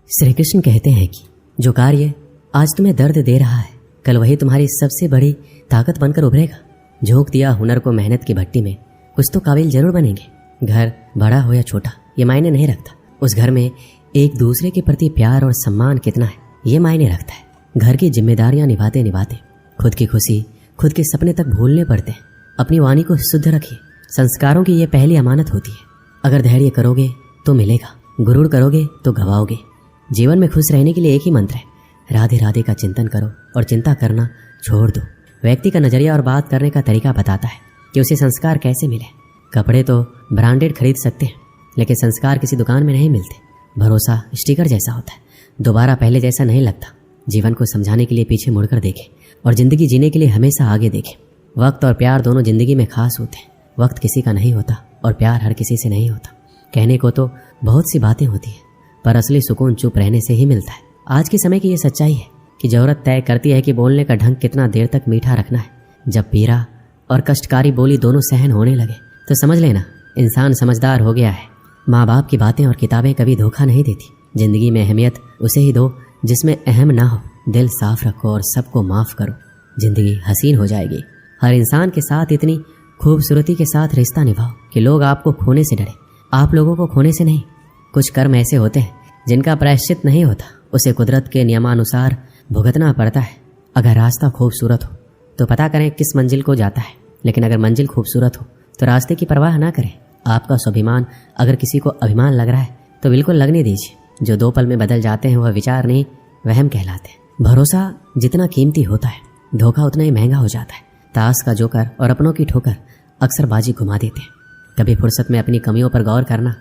श्री कृष्ण कहते हैं कि जो कार्य आज तुम्हें दर्द दे रहा है कल वही तुम्हारी सबसे बड़ी ताकत बनकर उभरेगा। झोंक दिया हुनर को मेहनत की भट्टी में, कुछ तो काबिल जरूर बनेंगे। घर बड़ा हो या छोटा ये मायने नहीं रखता, उस घर में एक दूसरे के प्रति प्यार और सम्मान कितना है ये मायने रखता है। घर की जिम्मेदारियां निभाते निभाते खुद की खुशी, खुद के सपने तक भूलने पड़ते हैं। अपनी वाणी को शुद्ध रखिए। संस्कारों की ये पहली अमानत होती है। अगर धैर्य करोगे तो मिलेगा, गुरूर करोगे तो गवाओगे। जीवन में खुश रहने के लिए एक ही मंत्र है, राधे राधे का चिंतन करो और चिंता करना छोड़ दो। व्यक्ति का नजरिया और बात करने का तरीका बताता है कि उसे संस्कार कैसे मिले। कपड़े तो ब्रांडेड खरीद सकते हैं लेकिन संस्कार किसी दुकान में नहीं मिलते। भरोसा स्टिकर जैसा होता है, दोबारा पहले जैसा नहीं लगता। जीवन को समझाने के लिए पीछे मुड़कर देखें और जिंदगी जीने के लिए हमेशा आगे देखें। वक्त और प्यार दोनों जिंदगी में खास होते हैं। वक्त किसी का नहीं होता और प्यार हर किसी से नहीं होता। कहने को तो बहुत सी बातें होती हैं पर असली सुकून चुप रहने से ही मिलता है। आज के समय की ये सच्चाई है कि जरूरत तय करती है कि बोलने का ढंग कितना देर तक मीठा रखना है। जब पीरा और कष्टकारी बोली दोनों सहन होने लगे तो समझ लेना इंसान समझदार हो गया है। माँ बाप की बातें और किताबें कभी धोखा नहीं देती। जिंदगी में अहमियत उसे ही दो जिसमें अहम ना हो। दिल साफ रखो और सबको माफ करो, जिंदगी हसीन हो जाएगी। हर इंसान के साथ इतनी खूबसूरती के साथ रिश्ता निभाओ कि लोग आपको खोने से डरे, आप लोगों को खोने से नहीं। कुछ कर्म ऐसे होते हैं जिनका प्रायश्चित नहीं होता, उसे कुदरत के नियमानुसार भुगतना पड़ता है। अगर रास्ता खूबसूरत हो तो पता करें किस मंजिल को जाता है, लेकिन अगर मंजिल खूबसूरत हो तो रास्ते की परवाह ना करें। आपका स्वाभिमान अगर किसी को अभिमान लग रहा है तो बिल्कुल लगने दीजिए। जो 2 पल में बदल जाते हैं वह विचार नहीं वहम कहलाते हैं। भरोसा जितना कीमती होता है धोखा उतना ही महंगा हो जाता है। ताश का जोकर और अपनों की ठोकर अक्सर बाजी घुमा देते हैं। कभी फुर्सत में अपनी कमियों पर गौर करना,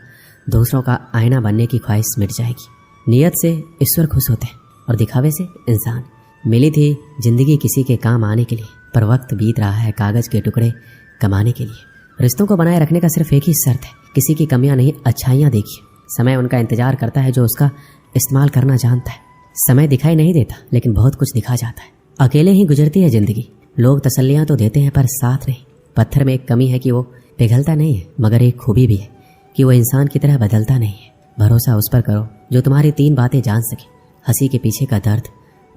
दूसरों का आईना बनने की ख्वाहिश मिट जाएगी। नियत से ईश्वर खुश होते हैं और दिखावे से इंसान। मिली थी जिंदगी किसी के काम आने के लिए, पर वक्त बीत रहा है कागज के टुकड़े कमाने के लिए। रिश्तों को बनाए रखने का सिर्फ एक ही शर्त है, किसी की कमियां नहीं अच्छाइयां देखिए। समय उनका इंतजार करता है जो उसका इस्तेमाल करना जानता है। समय दिखाई नहीं देता लेकिन बहुत कुछ दिखा जाता है। अकेले ही गुजरती है जिंदगी। लोग तसल्लियां तो देते हैं पर साथ नहीं। पत्थर में एक कमी है कि वो पिघलता नहीं है, मगर एक खूबी भी है कि वो इंसान की तरह बदलता नहीं है। भरोसा उस पर करो जो तुम्हारी 3 बातें जान सके, हंसी के पीछे का दर्द,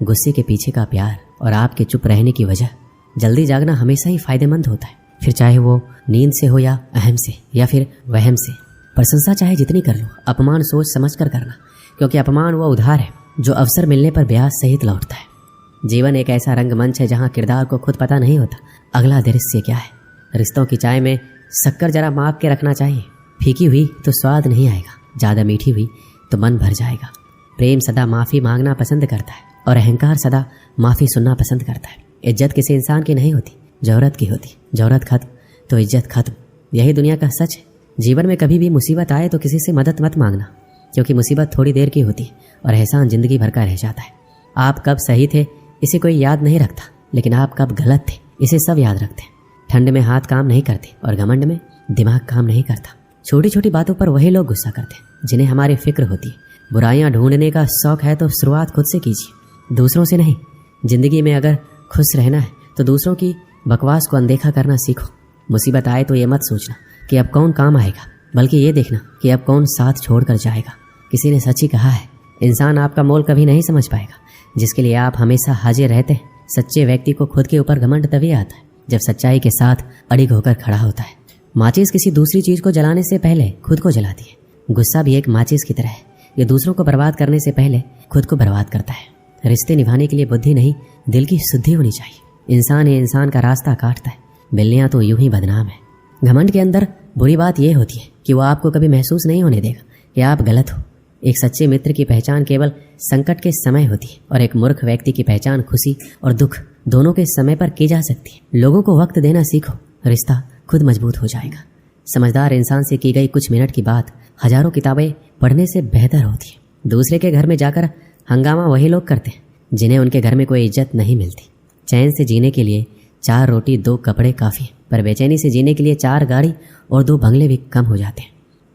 गुस्से के पीछे का प्यार और आपके चुप रहने की वजह। जल्दी जागना हमेशा ही फायदेमंद होता है, फिर चाहे वो नींद से हो या अहम से या फिर वहम से। प्रशंसा चाहे जितनी कर लो, अपमान सोच समझ कर करना, क्योंकि अपमान वो उधार है जो अवसर मिलने पर ब्याज सहित लौटता है। जीवन एक ऐसा रंगमंच है जहाँ किरदार को खुद पता नहीं होता अगला दृश्य क्या है। रिश्तों की चाय में शक्कर जरा माप के रखना चाहिए। फीकी हुई तो स्वाद नहीं आएगा, ज़्यादा मीठी हुई तो मन भर जाएगा। प्रेम सदा माफ़ी मांगना पसंद करता है और अहंकार सदा माफ़ी सुनना पसंद करता है। इज्जत किसी इंसान की नहीं होती, जरूरत की होती। जरूरत खत्म तो इज्जत खत्म, यही दुनिया का सच है। जीवन में कभी भी मुसीबत आए तो किसी से मदद मत मांगना, क्योंकि मुसीबत थोड़ी देर की होती है और एहसान जिंदगी भर का रह जाता है। आप कब सही थे इसे कोई याद नहीं रखता, लेकिन आप कब गलत थे इसे सब याद रखते हैं। ठंड में हाथ काम नहीं करते और घमंड में दिमाग काम नहीं करता। छोटी छोटी बातों पर वही लोग गुस्सा करते हैं जिन्हें हमारी फिक्र होती है। बुराइयां ढूंढने का शौक है तो शुरुआत खुद से कीजिए, दूसरों से नहीं। जिंदगी में अगर खुश रहना है तो दूसरों की बकवास को अनदेखा करना सीखो। मुसीबत आए तो ये मत सोचना कि अब कौन काम आएगा, बल्कि ये देखना कि अब कौन साथ छोड़ कर जाएगा। किसी ने सच ही कहा है, इंसान आपका मोल कभी नहीं समझ पाएगा जिसके लिए आप हमेशा हाजिर रहते हैं। सच्चे व्यक्ति को खुद के ऊपर घमंड तभी आता है जब सच्चाई के साथ अड़िग होकर खड़ा होता है। माचिस किसी दूसरी चीज को जलाने से पहले खुद को जलाती है। गुस्सा भी एक माचिस की तरह है, ये दूसरों को बर्बाद करने से पहले खुद को बर्बाद करता है। रिश्ते निभाने के लिए बुद्धि नहीं, दिल की शुद्धि होनी चाहिए। इंसान ही इंसान का रास्ता काटता है, बिल्लियां तो यूं ही बदनाम है। घमंड के अंदर बुरी बात यह होती है कि वो आपको कभी महसूस नहीं होने देगा कि आप गलत हो। एक सच्चे मित्र की पहचान केवल संकट के समय होती है और एक मूर्ख व्यक्ति की पहचान खुशी और दुख दोनों के समय पर की जा सकती है। लोगों को वक्त देना सीखो, रिश्ता खुद मजबूत हो जाएगा। समझदार इंसान से की गई कुछ मिनट की बात हजारों किताबें पढ़ने से बेहतर होती है। दूसरे के घर में जाकर हंगामा वही लोग करते हैं जिन्हें उनके घर में कोई इज्जत नहीं मिलती। चैन से जीने के लिए 4 रोटी 2 कपड़े काफ़ी, पर बेचैनी से जीने के लिए 4 गाड़ी और 2 बंगले भी कम हो जाते हैं।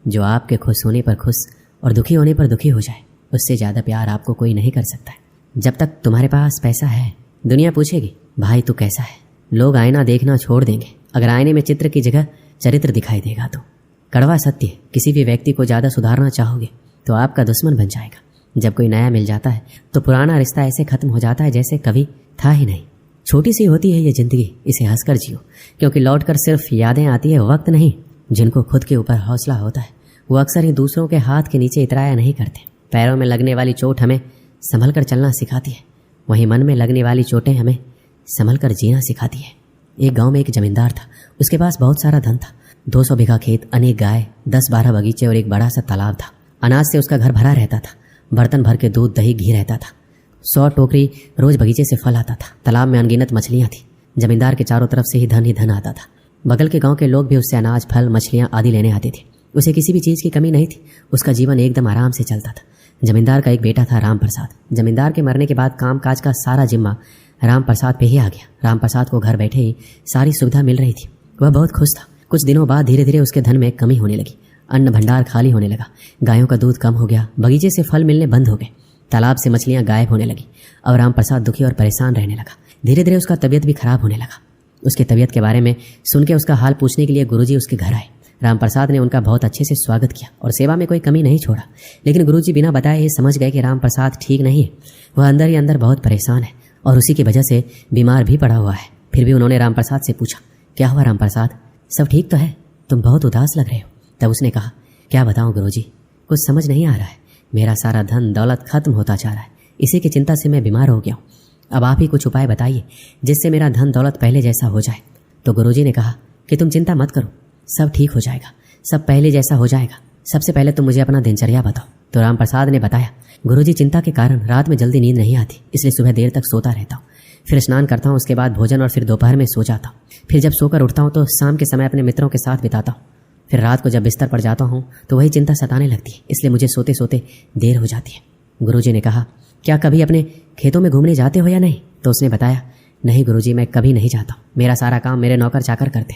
जो आपके खुश होने पर खुश और दुखी होने पर दुखी हो जाए, उससे ज़्यादा प्यार आपको कोई नहीं कर सकता है। जब तक तुम्हारे पास पैसा है, दुनिया पूछेगी भाई तू कैसा है। लोग आईना देखना छोड़ देंगे अगर आईने में चित्र की जगह चरित्र दिखाई देगा तो। कड़वा सत्य, किसी भी व्यक्ति को ज़्यादा सुधारना चाहोगे तो आपका दुश्मन बन जाएगा। जब कोई नया मिल जाता है तो पुराना रिश्ता ऐसे खत्म हो जाता है जैसे कभी था ही नहीं। छोटी सी होती है ये जिंदगी, इसे हंसकर जियो, क्योंकि लौटकर सिर्फ यादें आती है, वक्त नहीं। जिनको खुद के ऊपर हौसला होता है वो अक्सर ही दूसरों के हाथ के नीचे इतराया नहीं करते। पैरों में लगने वाली चोट हमें संभल कर चलना सिखाती है, वहीं मन में लगने वाली चोटें हमें संभल कर जीना सिखाती है। एक गांव में एक जमींदार था। उसके पास बहुत सारा धन था। 200 बीघा खेत, अनेक गाय, 10-12 बगीचे और एक बड़ा सा तालाब था। अनाज से उसका घर भरा रहता था। बर्तन भर के दूध, दही, घी रहता था। 100 टोकरी रोज बगीचे से फल आता था। तालाब में अनगिनत मछलियां थी। जमींदार के चारों तरफ से ही धन आता था। बगल के गांव के लोग भी उससे अनाज, फल, मछलियां आदि लेने आते थे। उसे किसी भी चीज की कमी नहीं थी। उसका जीवन एकदम आराम से चलता था। जमींदार का एक बेटा था, राम प्रसाद। जमींदार के मरने के बाद कामकाज का सारा जिम्मा राम प्रसाद पे ही आ गया। राम प्रसाद को घर बैठे ही सारी सुविधा मिल रही थी। वह बहुत खुश था। कुछ दिनों बाद धीरे धीरे उसके धन में कमी होने लगी। अन्न भंडार खाली होने लगा। गायों का दूध कम हो गया। बगीचे से फल मिलने बंद हो गए। तालाब से मछलियां गायब होने लगी। अब राम प्रसाद दुखी और परेशान रहने लगा। धीरे धीरे उसका तबीयत भी खराब होने लगा। उसकी तबीयत के बारे में सुन के उसका हाल पूछने के लिए गुरुजी उसके घर आए। राम प्रसाद ने उनका बहुत अच्छे से स्वागत किया और सेवा में कोई कमी नहीं छोड़ा। लेकिन गुरुजी बिना बताए ही समझ गए कि राम प्रसाद ठीक नहीं है। वह अंदर ही अंदर बहुत परेशान है और उसी की वजह से बीमार भी पड़ा हुआ है। फिर भी उन्होंने राम प्रसाद से पूछा, क्या हुआ राम प्रसाद, सब ठीक तो है? तुम बहुत उदास लग रहे हो। तब उसने कहा, क्या बताऊं गुरुजी, कुछ समझ नहीं आ रहा है। मेरा सारा धन दौलत खत्म होता जा रहा है। इसी की चिंता से मैं बीमार हो गया हूँ। अब आप ही कुछ उपाय बताइए जिससे मेरा धन दौलत पहले जैसा हो जाए। तो गुरुजी ने कहा कि तुम चिंता मत करो, सब ठीक हो जाएगा, सब पहले जैसा हो जाएगा। सबसे पहले तुम मुझे अपना दिनचर्या बताओ। तो राम प्रसाद ने बताया, गुरुजी चिंता के कारण रात में जल्दी नींद नहीं आती, इसलिए सुबह देर तक सोता रहता हूँ। फिर स्नान करता हूँ, उसके बाद भोजन और फिर दोपहर में सो जाता हूँ। फिर जब सोकर उठता हूँ तो शाम के समय अपने मित्रों के साथ बिताता हूँ। फिर रात को जब बिस्तर पर जाता हूँ तो वही चिंता सताने लगती है, इसलिए मुझे सोते सोते देर हो जाती है। गुरुजी ने कहा, क्या कभी अपने खेतों में घूमने जाते हो या नहीं? तो उसने बताया, नहीं गुरुजी, मैं कभी नहीं जाता हूँ। मेरा सारा काम मेरे नौकर चाकर करते।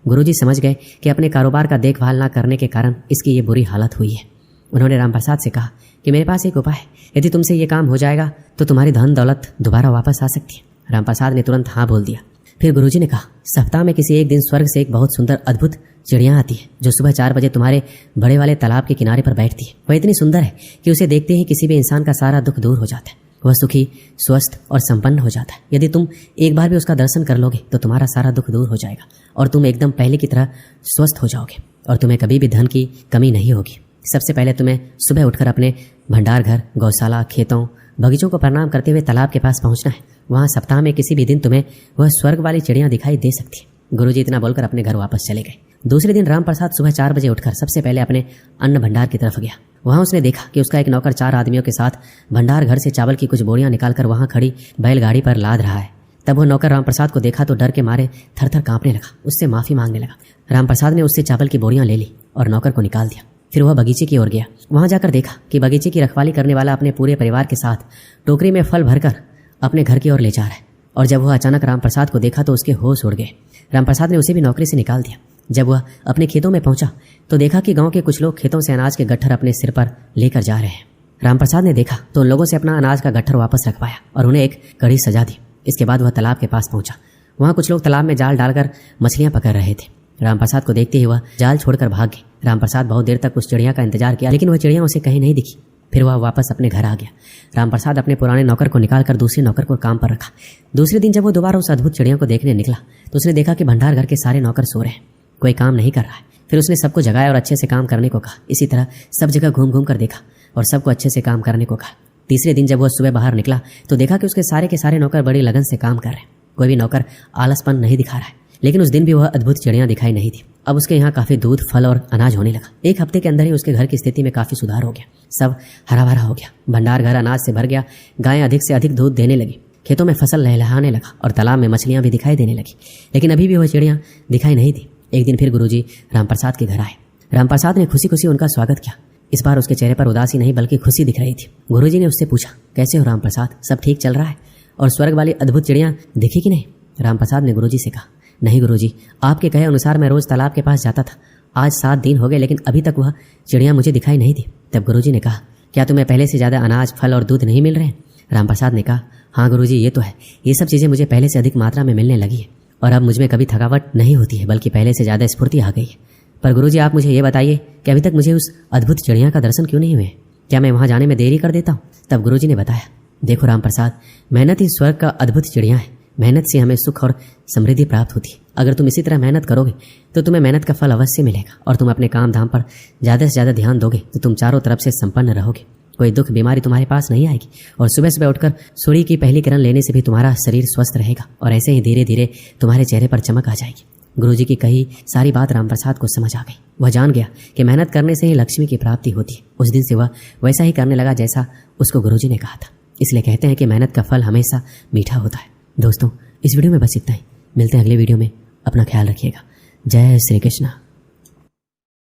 गुरुजी समझ गए कि अपने कारोबार का देखभाल न करने के कारण इसकी ये बुरी हालत हुई है। उन्होंने राम प्रसाद से कहा कि मेरे पास एक उपाय है, यदि तुमसे ये काम हो जाएगा तो तुम्हारी धन दौलत दोबारा वापस आ सकती है। राम प्रसाद ने तुरंत हाँ बोल दिया। फिर गुरुजी ने कहा, सप्ताह में किसी एक दिन स्वर्ग से एक बहुत सुंदर अद्भुत चिड़िया आती है जो सुबह 4 बजे तुम्हारे बड़े वाले तालाब के किनारे पर बैठती है। वह इतनी सुंदर है कि उसे देखते ही किसी भी इंसान का सारा दुख दूर हो जाता है। वह सुखी, स्वस्थ और संपन्न हो जाता है। यदि तुम एक बार भी उसका दर्शन कर लोगे तो तुम्हारा सारा दुख दूर हो जाएगा और तुम एकदम पहले की तरह स्वस्थ हो जाओगे और तुम्हें कभी भी धन की कमी नहीं होगी। सबसे पहले तुम्हें सुबह उठकर अपने भंडार घर, गौशाला, खेतों, बगीचों को प्रणाम करते हुए तालाब के पास पहुंचना है। वहां सप्ताह में किसी भी दिन तुम्हें वह स्वर्ग वाली चिड़िया दिखाई दे सकती है। गुरुजी इतना बोलकर अपने घर वापस चले गए। दूसरे दिन राम प्रसाद सुबह 4 बजे उठकर सबसे पहले अपने अन्न भंडार की तरफ गया। वहां उसने देखा कि उसका एक नौकर 4 आदमियों के साथ भंडार घर से चावल की कुछ बोरियां निकालकर वहां खड़ी बैलगाड़ी पर लाद रहा है। तब वह नौकर राम प्रसाद को देखा तो डर के मारे थर-थर कांपने लगा। उससे माफी मांगने लगा। राम प्रसाद ने उससे चावल की बोरियां ले ली और नौकर को निकाल दिया। फिर वह बगीचे की ओर गया। वहां जाकर देखा कि बगीचे की रखवाली करने वाला अपने पूरे परिवार के साथ टोकरी में फल भरकर अपने घर की ओर ले जा रहा है। और जब वह अचानक राम प्रसाद को देखा तो उसके होश उड़ गए। राम प्रसाद ने उसे भी नौकरी से निकाल दिया। जब वह अपने खेतों में पहुंचा तो देखा कि गांव के कुछ लोग खेतों से अनाज के गट्ठर अपने सिर पर लेकर जा रहे हैं। राम प्रसाद ने देखा तो उन लोगों से अपना अनाज का गट्ठर वापस रखवाया और उन्हें एक कड़ी सजा दी। इसके बाद वह तालाब के पास पहुंचा। वहां कुछ लोग तालाब में जाल डालकर मछलियां पकड़ रहे थे। राम प्रसाद को देखते ही वह जाल छोड़कर भाग गए। राम प्रसाद बहुत देर तक उस चिड़िया का इंतजार किया, लेकिन वह चिड़िया उसे कहीं नहीं दिखी। फिर वह वापस अपने घर आ गया। राम प्रसाद अपने पुराने नौकर को निकालकर दूसरे नौकर को काम पर रखा। दूसरे दिन जब वो दोबारा उस अद्भुत चिड़िया को देखने निकला तो उसने देखा कि भंडार घर के सारे नौकर सो रहे हैं, कोई काम नहीं कर रहा है। फिर उसने सबको जगाया और अच्छे से काम करने को कहा। इसी तरह सब जगह घूम घूम कर देखा और सबको अच्छे से काम करने को कहा। तीसरे दिन जब वह सुबह बाहर निकला तो देखा कि उसके सारे के सारे नौकर बड़ी लगन से काम कर रहे हैं। कोई भी नौकर आलसपन नहीं दिखा रहा है। लेकिन उस दिन भी वह अद्भुत चिड़िया दिखाई नहीं थी। अब उसके यहाँ काफी दूध, फल और अनाज होने लगा। 1 हफ्ते के अंदर ही उसके घर की स्थिति में काफी सुधार हो गया। सब हरा भरा हो गया। भंडार घर अनाज से भर गया। गायें अधिक से अधिक दूध देने लगी। खेतों में फसल लहलहाने लगा और तालाब में मछलियां भी दिखाई देने लगी। लेकिन अभी भी वह चिड़िया दिखाई नहीं दी। एक दिन फिर गुरुजी राम प्रसाद के घर आए। राम प्रसाद ने खुशी खुशी उनका स्वागत किया। इस बार उसके चेहरे पर उदासी नहीं बल्कि खुशी दिख रही थी। गुरुजी ने उससे पूछा, कैसे हो राम प्रसाद, सब ठीक चल रहा है? और स्वर्ग वाली अद्भुत चिड़िया दिखी कि नहीं? राम प्रसाद ने गुरुजी से कहा, नहीं गुरुजी, आपके कहे अनुसार मैं रोज तालाब के पास जाता था। आज 7 दिन हो गए लेकिन अभी तक वह चिड़िया मुझे दिखाई नहीं दी। तब गुरुजी ने कहा, क्या तुम्हें पहले से ज्यादा अनाज, फल और दूध नहीं मिल रहे? राम प्रसाद ने कहा, हाँ गुरुजी, ये तो है। ये सब चीजें मुझे पहले से अधिक मात्रा में मिलने लगी है और अब मुझमें कभी थकावट नहीं होती है, बल्कि पहले से ज्यादा स्फूर्ति आ गई है। पर गुरुजी, आप मुझे ये बताइए कि अभी तक मुझे उस अद्भुत चिड़िया का दर्शन क्यों नहीं हुए? क्या मैं वहाँ जाने में देरी कर देता हूँ? तब गुरुजी ने बताया, देखो रामप्रसाद, मेहनत ही स्वर्ग का अद्भुत चिड़िया है। मेहनत से हमें सुख और समृद्धि प्राप्त होती है। अगर तुम इसी तरह मेहनत करोगे तो तुम्हें मेहनत का फल अवश्य मिलेगा, और तुम अपने काम धाम पर ज़्यादा से ज़्यादा ध्यान दोगे तो तुम चारों तरफ से संपन्न रहोगे। कोई दुख बीमारी तुम्हारे पास नहीं आएगी, और सुबह सुबह उठकर सूर्य की पहली किरण लेने से भी तुम्हारा शरीर स्वस्थ रहेगा, और ऐसे ही धीरे धीरे तुम्हारे चेहरे पर चमक आ जाएगी। गुरुजी की कही सारी बात रामप्रसाद को समझ आ गई। वह जान गया कि मेहनत करने से ही लक्ष्मी की प्राप्ति होती है। उस दिन से वह वैसा ही करने लगा जैसा उसको गुरुजी ने कहा था। इसलिए कहते हैं कि मेहनत का फल हमेशा मीठा होता है। दोस्तों, इस वीडियो में बस इतना ही। मिलते हैं अगले वीडियो में। अपना ख्याल रखिएगा। जय श्री कृष्ण।